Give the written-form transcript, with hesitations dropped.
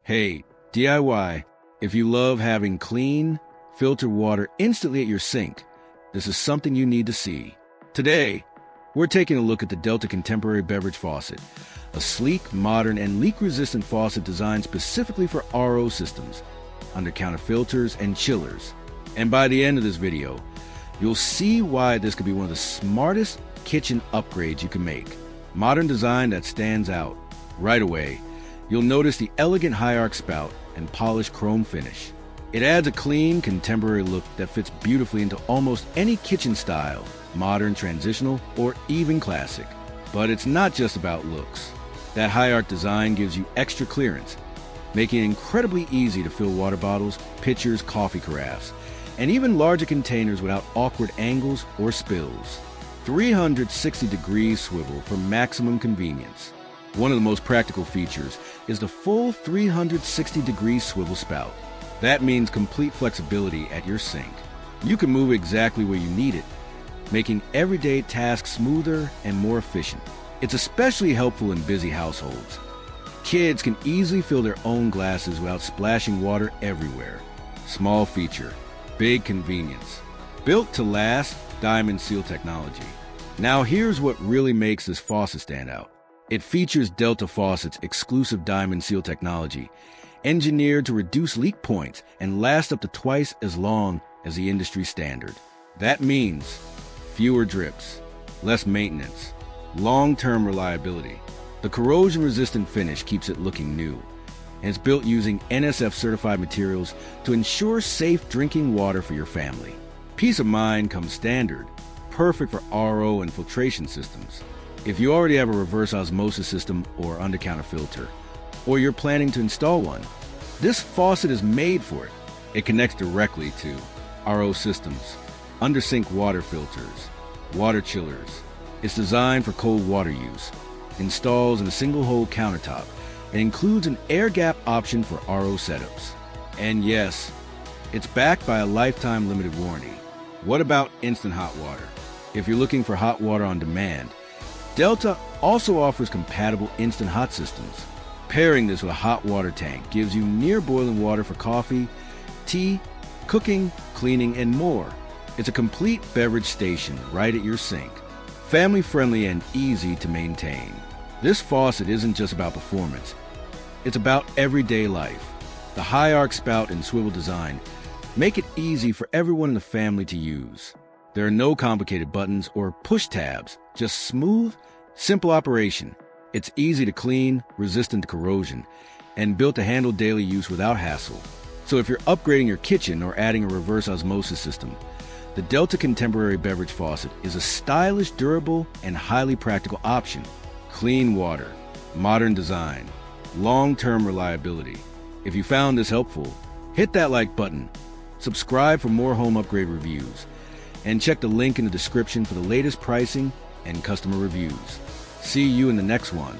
Hey, DIY, if you love having clean, filtered water instantly at your sink, this is something you need to see. Today, we're taking a look at the Delta Contemporary Beverage Faucet, a sleek, modern, and leak-resistant faucet designed specifically for RO systems, under-counter filters, and chillers. And by the end of this video, you'll see why this could be one of the smartest kitchen upgrades you can make. Modern design that stands out. Right away, you'll notice the elegant high arc spout and polished chrome finish. It adds a clean, contemporary look that fits beautifully into almost any kitchen style, modern, transitional, or even classic. But it's not just about looks. That high arc design gives you extra clearance, making it incredibly easy to fill water bottles, pitchers, coffee carafes, and even larger containers without awkward angles or spills. 360-degree swivel for maximum convenience. One of the most practical features is the full 360-degree swivel spout. That means complete flexibility at your sink. You can move exactly where you need it, making everyday tasks smoother and more efficient. It's especially helpful in busy households. Kids can easily fill their own glasses without splashing water everywhere. Small feature, big convenience. Built to last, diamond seal technology. Now here's what really makes this faucet stand out. It features Delta Faucet's exclusive diamond seal technology, engineered to reduce leak points and last up to twice as long as the industry standard. That means fewer drips, less maintenance, long-term reliability. The corrosion-resistant finish keeps it looking new, and it's built using NSF-certified materials to ensure safe drinking water for your family. Peace of mind comes standard, perfect for RO and filtration systems. If you already have a reverse osmosis system or under-counter filter, or you're planning to install one, this faucet is made for it. It connects directly to RO systems, under-sink water filters, water chillers. It's designed for cold water use, installs in a single-hole countertop, and includes an air gap option for RO setups. And yes, it's backed by a lifetime limited warranty. What about instant hot water? If you're looking for hot water on demand, Delta also offers compatible instant hot systems. Pairing this with a hot water tank gives you near boiling water for coffee, tea, cooking, cleaning, and more. It's a complete beverage station right at your sink. Family-friendly and easy to maintain. This faucet isn't just about performance. It's about everyday life. The high arc spout and swivel design make it easy for everyone in the family to use. There are no complicated buttons or push tabs, just smooth, simple operation. It's easy to clean, resistant to corrosion, and built to handle daily use without hassle. So if you're upgrading your kitchen or adding a reverse osmosis system, the Delta Contemporary Beverage Faucet is a stylish, durable, and highly practical option. Clean water, modern design, long-term reliability. If you found this helpful, hit that like button, subscribe for more home upgrade reviews, and check the link in the description for the latest pricing and customer reviews. See you in the next one.